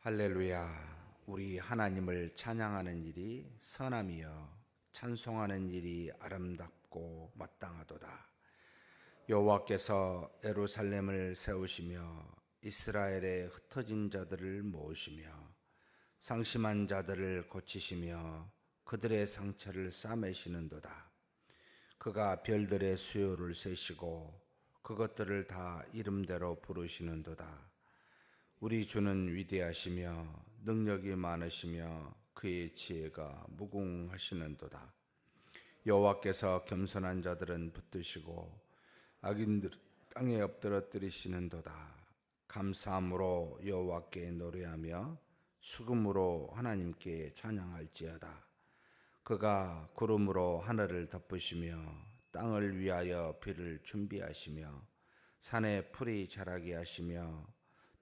할렐루야. 우리 하나님을 찬양하는 일이 선함이여 찬송하는 일이 아름답고 마땅하도다. 여호와께서 예루살렘을 세우시며 이스라엘의 흩어진 자들을 모으시며 상심한 자들을 고치시며 그들의 상처를 싸매시는도다. 그가 별들의 수요를 세시고 그것들을 다 이름대로 부르시는도다. 우리 주는 위대하시며 능력이 많으시며 그의 지혜가 무궁하시는도다. 여호와께서 겸손한 자들은 붙드시고 악인들 땅에 엎드러뜨리시는도다. 감사함으로 여호와께 노래하며 수금으로 하나님께 찬양할지어다. 그가 구름으로 하늘을 덮으시며 땅을 위하여 비를 준비하시며 산에 풀이 자라게 하시며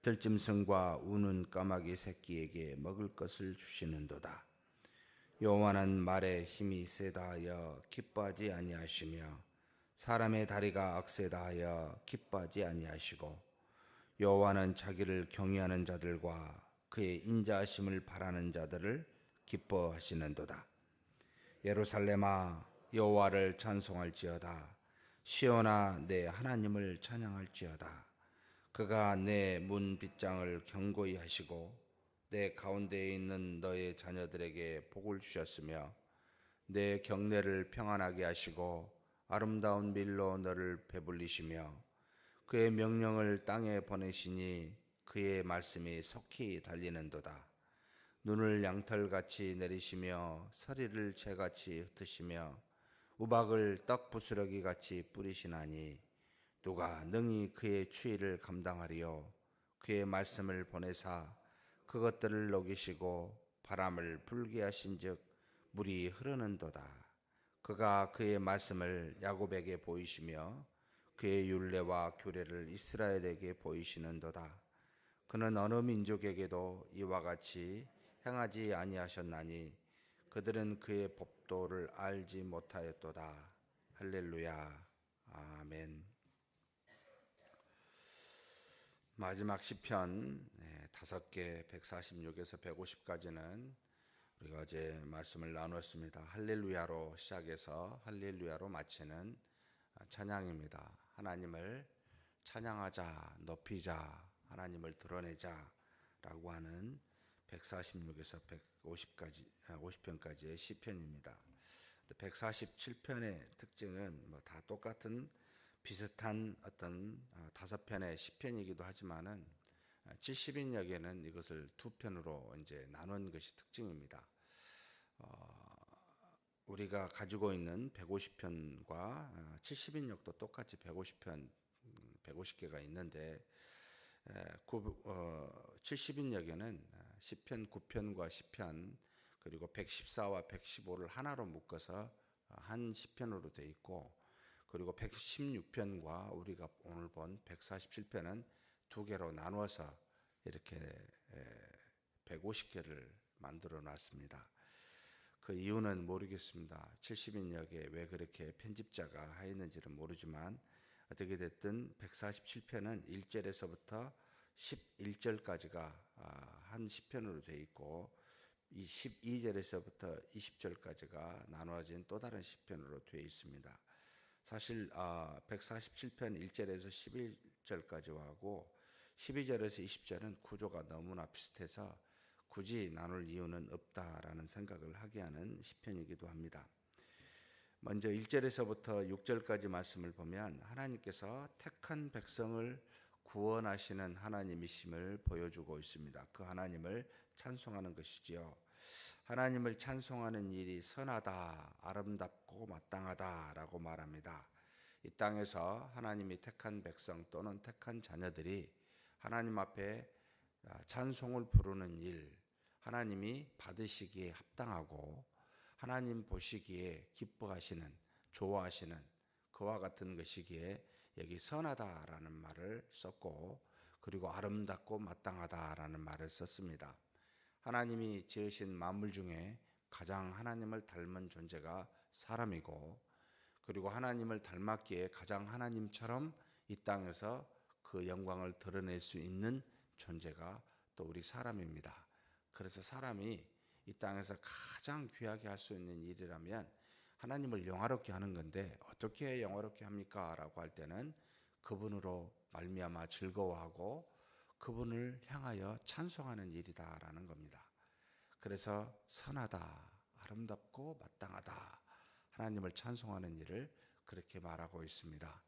들짐승과 우는 까마귀 새끼에게 먹을 것을 주시는도다. 여호와는 말에 힘이 세다 하여 기뻐하지 아니하시며 사람의 다리가 악세다 하여 기뻐하지 아니하시고 여호와는 자기를 경외하는 자들과 그의 인자하심을 바라는 자들을 기뻐하시는도다. 예루살렘아 여호와를 찬송할지어다. 시온아 내 하나님을 찬양할지어다. 그가 내 문 빗장을 견고히 하시고 내 가운데에 있는 너의 자녀들에게 복을 주셨으며 내 경내를 평안하게 하시고 아름다운 밀로 너를 배불리시며 그의 명령을 땅에 보내시니 그의 말씀이 속히 달리는도다. 눈을 양털같이 내리시며 서리를 재같이 흩으시며 우박을 떡 부스러기같이 뿌리시나니 누가 능히 그의 추위를 감당하리요. 그의 말씀을 보내사 그것들을 녹이시고 바람을 불게 하신즉 물이 흐르는도다. 그가 그의 말씀을 야곱에게 보이시며 그의 율례와 규례를 이스라엘에게 보이시는도다. 그는 어느 민족에게도 이와 같이 행하지 아니하셨나니 그들은 그의 법도를 알지 못하였도다. 할렐루야. 아멘. 마지막 시편 5개 146에서 150까지는 우리가 어제 말씀을 나눴습니다. 할렐루야로 시작해서 할렐루야로 마치는 찬양입니다. 하나님을 찬양하자, 높이자, 하나님을 드러내자 라고 하는 146에서 50편까지의 시편입니다. 147편의 특징은 다 똑같은 비슷한 어떤 5편의 시편이기도 하지만은 70인역에는 이것을 2편으로 이제 나눈 것이 특징입니다. 우리가 가지고 있는 150편과 70인역도 똑같이 150편, 150개가 있는데 70인역에는 시편 9편과 10편 그리고 114와 115를 하나로 묶어서 한 시편으로 되어 있고 그리고 116편과 우리가 오늘 본 147편은 2개로 나누어서 이렇게 150개를 만들어 놨습니다. 그 이유는 모르겠습니다. 70인역에 왜 그렇게 편집자가 하였는지는 모르지만 어떻게 됐든 147편은 1절에서부터 11절까지가 한 시편으로 되어 있고 12절에서부터 20절까지가 나누어진 또 다른 시편으로 되어 있습니다. 사실 147편 1절에서 11절까지와 하고 12절에서 20절은 구조가 너무나 비슷해서 굳이 나눌 이유는 없다라는 생각을 하게 하는 시편이기도 합니다. 먼저 1절에서부터 6절까지 말씀을 보면 하나님께서 택한 백성을 구원하시는 하나님이심을 보여주고 있습니다. 그 하나님을 찬송하는 것이지요. 하나님을 찬송하는 일이 선하다, 아름답고 마땅하다라고 말합니다. 이 땅에서 하나님이 택한 백성 또는 택한 자녀들이 하나님 앞에 찬송을 부르는 일, 하나님이 받으시기에 합당하고 하나님 보시기에 기뻐하시는, 좋아하시는 그와 같은 것이기에 여기 선하다라는 말을 썼고 그리고 아름답고 마땅하다라는 말을 썼습니다. 하나님이 지으신 만물 중에 가장 하나님을 닮은 존재가 사람이고 그리고 하나님을 닮았기에 가장 하나님처럼 이 땅에서 그 영광을 드러낼 수 있는 존재가 또 우리 사람입니다. 그래서 사람이 이 땅에서 가장 귀하게 할 수 있는 일이라면 하나님을 영화롭게 하는 건데, 어떻게 영화롭게 합니까? 라고 할 때는 그분으로 말미암아 즐거워하고 그분을 향하여 찬송하는 일이다라는 겁니다. 그래서 선하다, 아름답고 마땅하다, 하나님을 찬송하는 일을 그렇게 말하고 있습니다.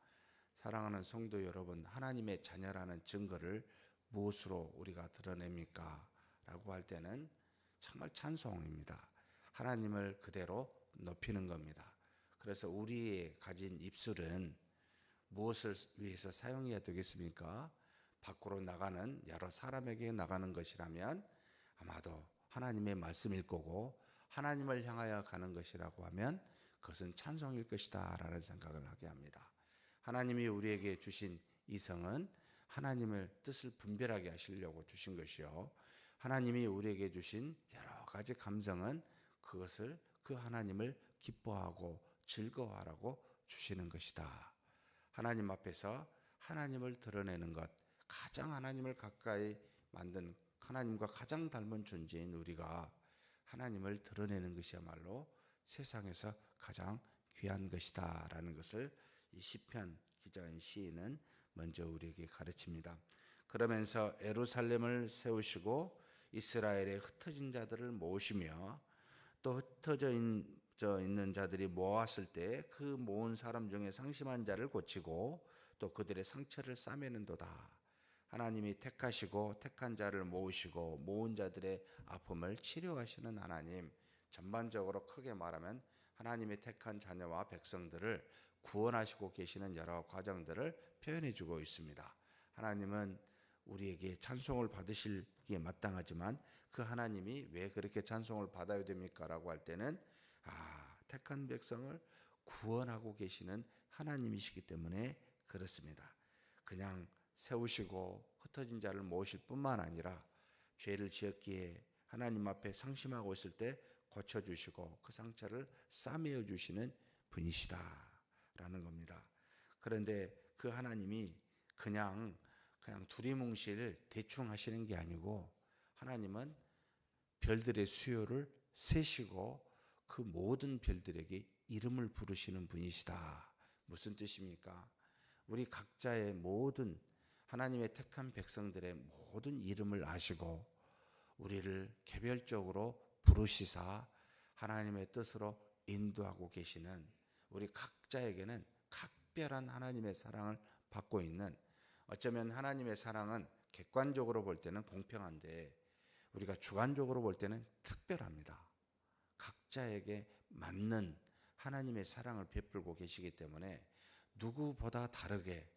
사랑하는 성도 여러분, 하나님의 자녀라는 증거를 무엇으로 우리가 드러냅니까? 라고 할 때는 정말 찬송입니다. 하나님을 그대로 높이는 겁니다. 그래서 우리의 가진 입술은 무엇을 위해서 사용해야 되겠습니까? 밖으로 나가는, 여러 사람에게 나가는 것이라면 아마도 하나님의 말씀일 거고, 하나님을 향하여 가는 것이라고 하면 그것은 찬송일 것이다 라는 생각을 하게 합니다. 하나님이 우리에게 주신 이성은 하나님의 뜻을 분별하게 하시려고 주신 것이요, 하나님이 우리에게 주신 여러 가지 감정은 그것을, 그 하나님을 기뻐하고 즐거워하라고 주시는 것이다. 하나님 앞에서 하나님을 드러내는 것, 가장 하나님을 가까이 만든, 하나님과 가장 닮은 존재인 우리가 하나님을 드러내는 것이야말로 세상에서 가장 귀한 것이다 라는 것을 이 시편 기자인 시인은 먼저 우리에게 가르칩니다. 그러면서 예루살렘을 세우시고 이스라엘의 흩어진 자들을 모으시며, 또 흩어져 있는 자들이 모았을 때 그 모은 사람 중에 상심한 자를 고치고 또 그들의 상처를 싸매는도다. 하나님이 택하시고 택한 자를 모으시고 모은 자들의 아픔을 치료하시는 하나님, 전반적으로 크게 말하면 하나님이 택한 자녀와 백성들을 구원하시고 계시는 여러 과정들을 표현해 주고 있습니다. 하나님은 우리에게 찬송을 받으시기에 마땅하지만 그 하나님이 왜 그렇게 찬송을 받아야 됩니까? 라고 할 때는 택한 백성을 구원하고 계시는 하나님이시기 때문에 그렇습니다. 그냥 세우시고 흩어진 자를 모으실 뿐만 아니라 죄를 지었기에 하나님 앞에 상심하고 있을 때 고쳐주시고 그 상처를 싸매어 주시는 분이시다라는 겁니다. 그런데 그 하나님이 그냥 두리뭉실 대충 하시는 게 아니고, 하나님은 별들의 수요를 세시고 그 모든 별들에게 이름을 부르시는 분이시다. 무슨 뜻입니까? 우리 각자의 모든, 하나님의 택한 백성들의 모든 이름을 아시고 우리를 개별적으로 부르시사 하나님의 뜻으로 인도하고 계시는, 우리 각자에게는 각별한 하나님의 사랑을 받고 있는, 어쩌면 하나님의 사랑은 객관적으로 볼 때는 공평한데 우리가 주관적으로 볼 때는 특별합니다. 각자에게 맞는 하나님의 사랑을 베풀고 계시기 때문에 누구보다 다르게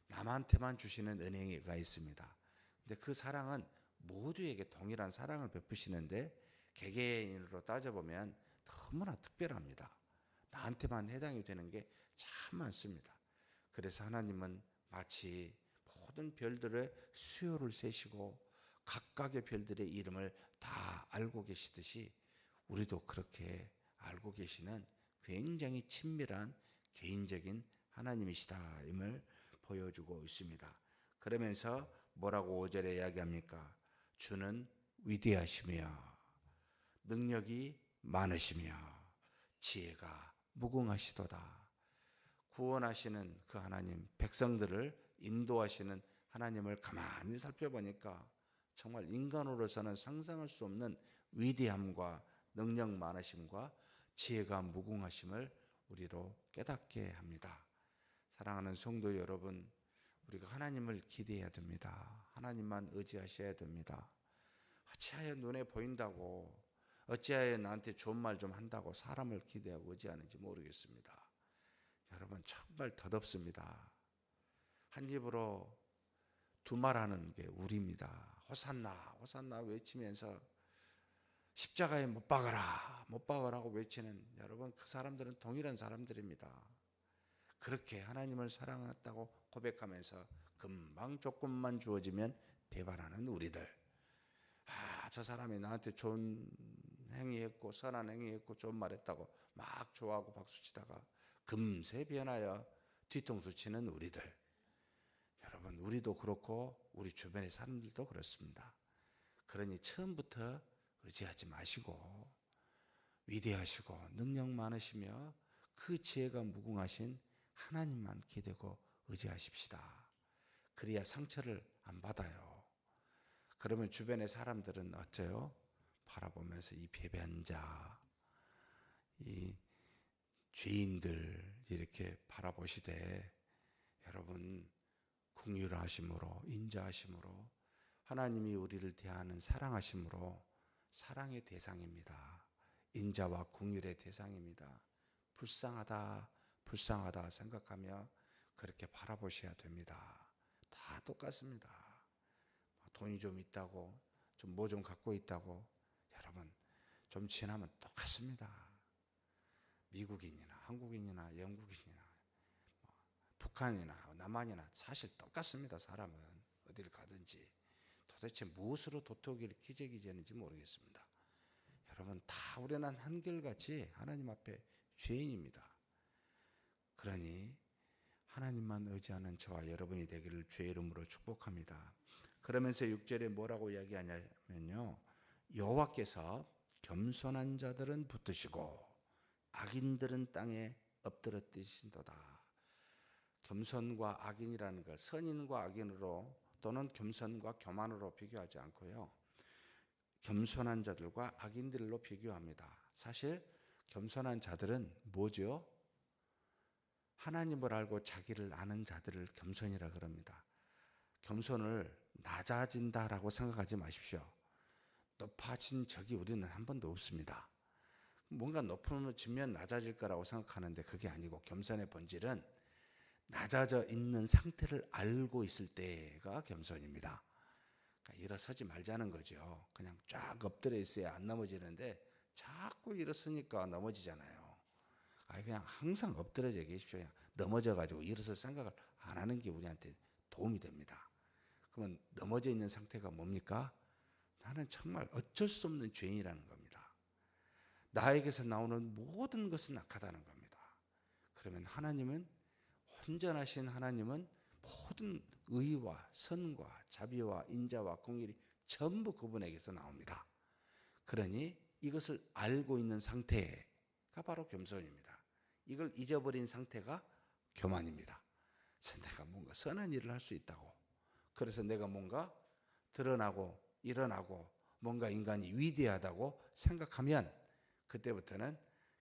남한테만 주시는 은혜가 있습니다. 근데 그 사랑은 모두에게 동일한 사랑을 베푸시는데 개개인으로 따져보면 너무나 특별합니다. 나한테만 해당이 되는 게 참 많습니다. 그래서 하나님은 마치 모든 별들의 수요를 세시고 각각의 별들의 이름을 다 알고 계시듯이 우리도 그렇게 알고 계시는 굉장히 친밀한 개인적인 하나님이시다임을 보여주고 있습니다. 그러면서 뭐라고 5절에 이야기합니까? 주는 위대하시며 능력이 많으시며 지혜가 무궁하시도다. 구원하시는 그 하나님, 백성들을 인도하시는 하나님을 가만히 살펴보니까 정말 인간으로서는 상상할 수 없는 위대함과 능력 많으심과 지혜가 무궁하심을 우리로 깨닫게 합니다. 사랑하는 성도 여러분, 우리가 하나님을 기대해야 됩니다. 하나님만 의지하셔야 됩니다. 어찌하여 눈에 보인다고, 어찌하여 나한테 좋은 말 좀 한다고 사람을 기대하고 의지하는지 모르겠습니다. 여러분, 정말 덧없습니다. 한 입으로 두 말하는 게 우리입니다. 호산나 호산나 외치면서 십자가에 못 박아라 못 박아라고 외치는, 여러분, 그 사람들은 동일한 사람들입니다. 그렇게 하나님을 사랑했다고 고백하면서 금방 조금만 주어지면 배반하는 우리들. 저 사람이 나한테 좋은 행위했고 선한 행위했고 좋은 말했다고 막 좋아하고 박수치다가 금세 변하여 뒤통수 치는 우리들. 여러분, 우리도 그렇고 우리 주변의 사람들도 그렇습니다. 그러니 처음부터 의지하지 마시고 위대하시고 능력 많으시며 그 지혜가 무궁하신 하나님만 기대고 의지하십시다. 그래야 상처를 안 받아요. 그러면 주변의 사람들은 어째요? 바라보면서 이 패배한 자, 이 죄인들 이렇게 바라보시되, 여러분 긍휼하심으로 인자하심으로 하나님이 우리를 대하는 사랑하심으로 사랑의 대상입니다. 인자와 긍휼의 대상입니다. 불쌍하다 생각하며 그렇게 바라보셔야 됩니다. 다 똑같습니다. 돈이 좀 있다고, 좀 뭐 좀 갖고 있다고, 여러분 좀 지나면 똑같습니다. 미국인이나 한국인이나 영국인이나 북한이나 남한이나 사실 똑같습니다. 사람은 어디를 가든지. 도대체 무엇으로 도토기를 기재기재는지 모르겠습니다. 여러분 다 우리는 한결같이 하나님 앞에 죄인입니다. 그러니 하나님만 의지하는 저와 여러분이 되기를 주의 이름으로 축복합니다. 그러면서 6절에 뭐라고 이야기하냐면요, 여호와께서 겸손한 자들은 붙드시고 악인들은 땅에 엎드려 뛰신도다. 겸손과 악인이라는 걸 선인과 악인으로 또는 겸손과 교만으로 비교하지 않고요, 겸손한 자들과 악인들로 비교합니다. 사실 겸손한 자들은 뭐죠? 하나님을 알고 자기를 아는 자들을 겸손이라 그럽니다. 겸손을 낮아진다라고 생각하지 마십시오. 높아진 적이 우리는 한 번도 없습니다. 뭔가 높아지면 낮아질 거라고 생각하는데 그게 아니고, 겸손의 본질은 낮아져 있는 상태를 알고 있을 때가 겸손입니다. 그러니까 일어서지 말자는 거죠. 그냥 쫙 엎드려 있어야 안 넘어지는데 자꾸 일어서니까 넘어지잖아요. 그냥 항상 엎드려져 계십시오. 그냥 넘어져가지고 일어설 생각을 안 하는 게 우리한테 도움이 됩니다. 그러면 넘어져 있는 상태가 뭡니까? 나는 정말 어쩔 수 없는 죄인이라는 겁니다. 나에게서 나오는 모든 것은 악하다는 겁니다. 그러면 하나님은, 온전하신 하나님은 모든 의와 선과 자비와 인자와 공의이 전부 그분에게서 나옵니다. 그러니 이것을 알고 있는 상태가 바로 겸손입니다. 이걸 잊어버린 상태가 교만입니다. 그래서 내가 뭔가 선한 일을 할 수 있다고, 그래서 내가 뭔가 드러나고 일어나고 뭔가 인간이 위대하다고 생각하면 그때부터는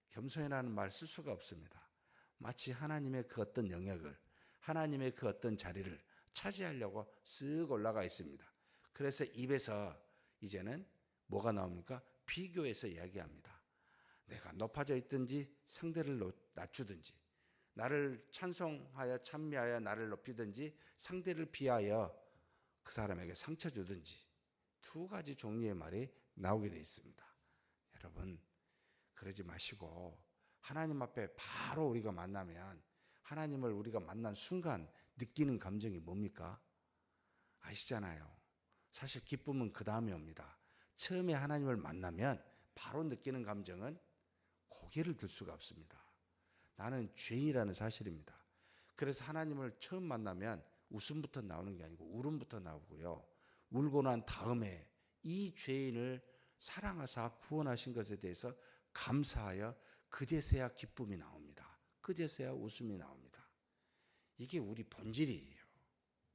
겸손이라는 말 쓸 수가 없습니다. 마치 하나님의 그 어떤 영역을, 하나님의 그 어떤 자리를 차지하려고 쓱 올라가 있습니다. 그래서 입에서 이제는 뭐가 나옵니까? 비교해서 이야기합니다. 내가 높아져 있든지 상대를 낮추든지, 나를 찬송하여 찬미하여 나를 높이든지 상대를 비하여 그 사람에게 상처 주든지, 두 가지 종류의 말이 나오게 되어 있습니다. 여러분 그러지 마시고 하나님 앞에 바로 우리가 만나면, 하나님을 우리가 만난 순간 느끼는 감정이 뭡니까? 아시잖아요. 사실 기쁨은 그 다음에 옵니다. 처음에 하나님을 만나면 바로 느끼는 감정은 고개를 들 수가 없습니다. 나는 죄인이라는 사실입니다. 그래서 하나님을 처음 만나면 웃음부터 나오는 게 아니고 울음부터 나오고요, 울고 난 다음에 이 죄인을 사랑하사 구원하신 것에 대해서 감사하여 그제서야 기쁨이 나옵니다. 그제서야 웃음이 나옵니다. 이게 우리 본질이에요.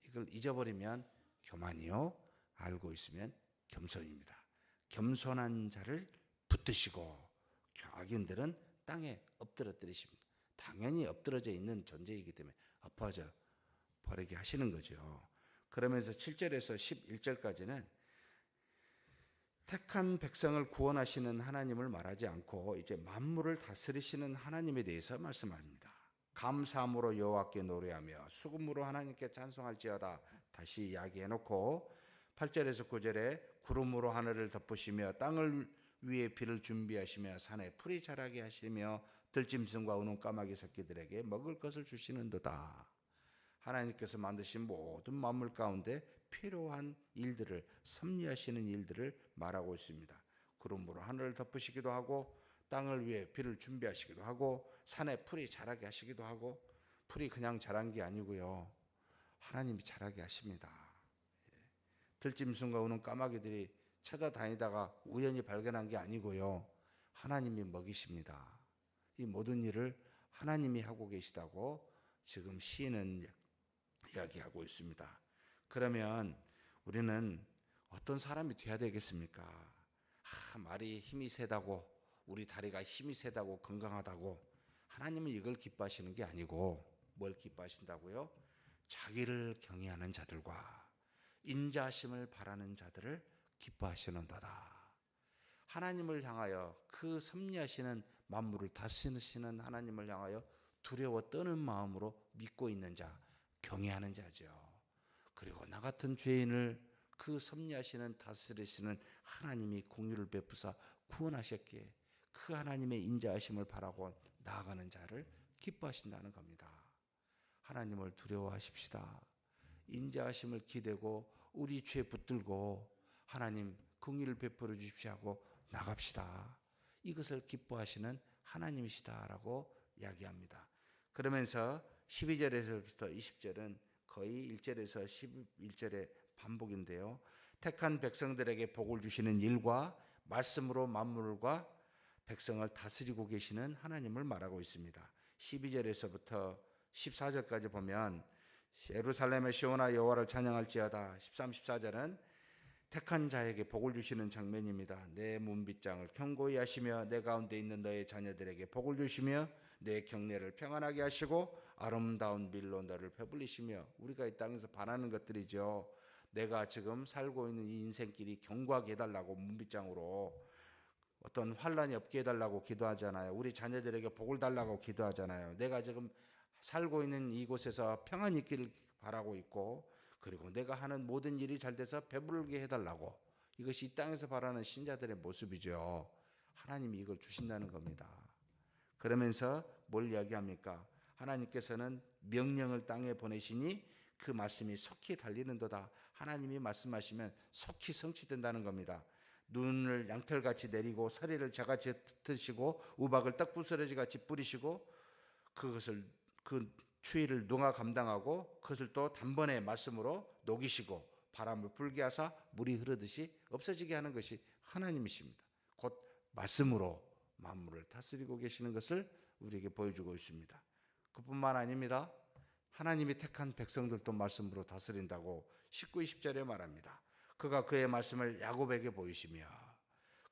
이걸 잊어버리면 교만이요, 알고 있으면 겸손입니다. 겸손한 자를 붙드시고 악인들은 땅에 엎드러뜨리십니다. 당연히 엎드러져 있는 존재이기 때문에 엎어져 버리게 하시는 거죠. 그러면서 7절에서 11절까지는 택한 백성을 구원하시는 하나님을 말하지 않고 이제 만물을 다스리시는 하나님에 대해서 말씀합니다. 감사함으로 여호와께 노래하며 수금으로 하나님께 찬송할지어다 다시 이야기해놓고 8절에서 9절에 구름으로 하늘을 덮으시며 땅을 위에 비를 준비하시며 산에 풀이 자라게 하시며 들짐승과 우는 까마귀 새끼들에게 먹을 것을 주시는도다. 하나님께서 만드신 모든 만물 가운데 필요한 일들을, 섭리하시는 일들을 말하고 있습니다. 구름으로 하늘을 덮으시기도 하고 땅을 위해 비를 준비하시기도 하고 산에 풀이 자라게 하시기도 하고, 풀이 그냥 자란 게 아니고요, 하나님이 자라게 하십니다. 들짐승과 우는 까마귀들이 찾아다니다가 우연히 발견한 게 아니고요. 하나님이 먹이십니다. 이 모든 일을 하나님이 하고 계시다고 지금 시인은 이야기하고 있습니다. 그러면 우리는 어떤 사람이 돼야 되겠습니까? 말이 힘이 세다고, 우리 다리가 힘이 세다고, 건강하다고, 하나님은 이걸 기뻐하시는 게 아니고 뭘 기뻐하신다고요? 자기를 경외하는 자들과 인자하심을 바라는 자들을 기뻐하시는도다. 하나님을 향하여, 그 섭리하시는 만물을 다스리시는 하나님을 향하여 두려워 떠는 마음으로 믿고 있는 자, 경외하는 자죠. 그리고 나 같은 죄인을 그 섭리하시는 다스리시는 하나님이 공의를 베푸사 구원하셨기에 그 하나님의 인자하심을 바라고 나아가는 자를 기뻐하신다는 겁니다. 하나님을 두려워하십시다. 인자하심을 기대고 우리 죄 붙들고 하나님 공의를 베풀어 주십시오 하고 나갑시다. 이것을 기뻐하시는 하나님이시다라고 이야기합니다. 그러면서 12절에서부터 20절은 거의 1절에서 11절의 반복인데요. 택한 백성들에게 복을 주시는 일과 말씀으로 만물과 백성을 다스리고 계시는 하나님을 말하고 있습니다. 12절에서부터 14절까지 보면 예루살렘의 시온아 여호와를 찬양할지어다. 13, 14절은 택한 자에게 복을 주시는 장면입니다. 내 문빗장을 견고히 하시며 내 가운데 있는 너의 자녀들에게 복을 주시며 내 경내를 평안하게 하시고 아름다운 밀로 너를 배불리시며, 우리가 이 땅에서 바라는 것들이죠. 내가 지금 살고 있는 이 인생길이 견고하게 해달라고 문빗장으로 어떤 환란이 없게 해달라고 기도하잖아요. 우리 자녀들에게 복을 달라고 기도하잖아요. 내가 지금 살고 있는 이곳에서 평안이 있기를 바라고 있고, 그리고 내가 하는 모든 일이 잘 돼서 배부르게 해달라고, 이것이 이 땅에서 바라는 신자들의 모습이죠. 하나님이 이걸 주신다는 겁니다. 그러면서 뭘 이야기합니까? 하나님께서는 명령을 땅에 보내시니 그 말씀이 속히 달리는도다. 하나님이 말씀하시면 속히 성취된다는 겁니다. 눈을 양털같이 내리고 서리를 저같이 드시고 우박을 떡부스러지같이 뿌리시고 그것을, 그 추위를 누가 감당하고 그것을 또 단번에 말씀으로 녹이시고 바람을 불게 하사 물이 흐르듯이 없어지게 하는 것이 하나님이십니다. 곧 말씀으로 만물을 다스리고 계시는 것을 우리에게 보여주고 있습니다. 그뿐만 아닙니다. 하나님이 택한 백성들도 말씀으로 다스린다고 19, 20절에 말합니다. 그가 그의 말씀을 야곱에게 보이시며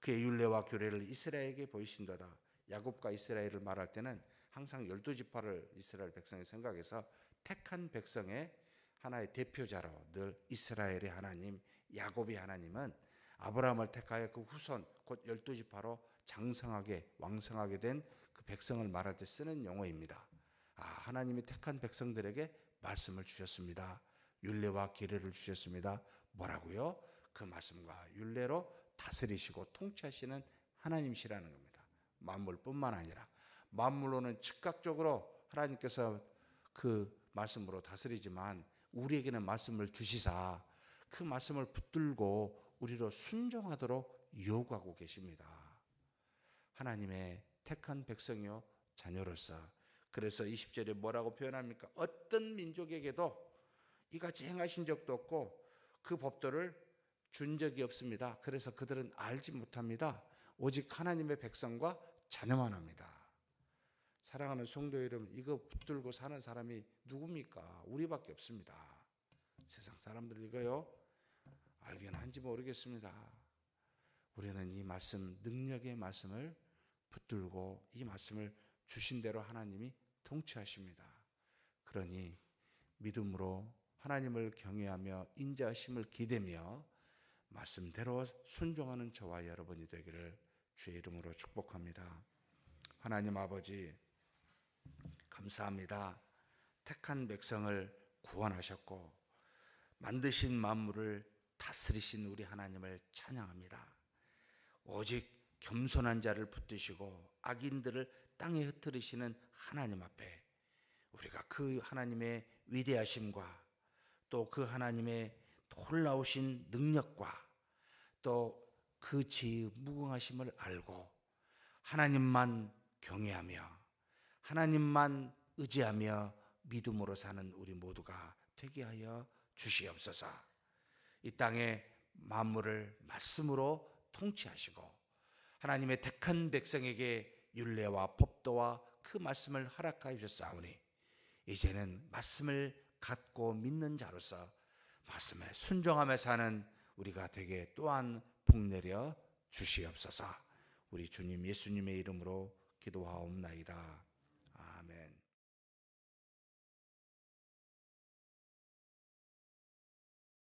그의 율례와 규례를 이스라엘에게 보이신도다. 야곱과 이스라엘을 말할 때는 항상 12지파를 이스라엘 백성이 생각해서 택한 백성의 하나의 대표자로 늘 이스라엘의 하나님, 야곱의 하나님은 아브라함을 택하여 그 후손 곧 12지파로 장성하게 왕성하게 된 그 백성을 말할 때 쓰는 용어입니다. 하나님이 택한 백성들에게 말씀을 주셨습니다. 율례와 규례를 주셨습니다. 뭐라고요? 그 말씀과 율례로 다스리시고 통치하시는 하나님이시라는 겁니다. 만물뿐만 아니라 만물로는 즉각적으로 하나님께서 그 말씀으로 다스리지만 우리에게는 말씀을 주시사 그 말씀을 붙들고 우리로 순종하도록 요구하고 계십니다. 하나님의 택한 백성이요 자녀로서. 그래서 20절에 뭐라고 표현합니까? 어떤 민족에게도 이같이 행하신 적도 없고 그 법도를 준 적이 없습니다. 그래서 그들은 알지 못합니다. 오직 하나님의 백성과 자녀만 합니다. 사랑하는 성도 여러분, 이거 붙들고 사는 사람이 누굽니까? 우리밖에 없습니다. 세상 사람들 이거요 알긴 한지 모르겠습니다. 우리는 이 말씀, 능력의 말씀을 붙들고 이 말씀을 주신 대로 하나님이 통치하십니다. 그러니 믿음으로 하나님을 경외하며 인자하심을 기대며 말씀대로 순종하는 저와 여러분이 되기를 주의 이름으로 축복합니다. 하나님 아버지 감사합니다. 택한 백성을 구원하셨고 만드신 만물을 다스리신 우리 하나님을 찬양합니다. 오직 겸손한 자를 붙드시고 악인들을 땅에 흩트리시는 하나님 앞에 우리가 그 하나님의 위대하심과 또 그 하나님의 놀라우신 능력과 또 그 지혜의 무궁하심을 알고 하나님만 경외하며 하나님만 의지하며 믿음으로 사는 우리 모두가 되게 하여 주시옵소서. 이 땅에 만물을 말씀으로 통치하시고 하나님의 택한 백성에게 율례와 법도와 그 말씀을 허락하여 주셨사오니 이제는 말씀을 갖고 믿는 자로서 말씀에 순종하며 사는 우리가 되게 또한 복내려 주시옵소서. 우리 주님 예수님의 이름으로 기도하옵나이다. 아멘.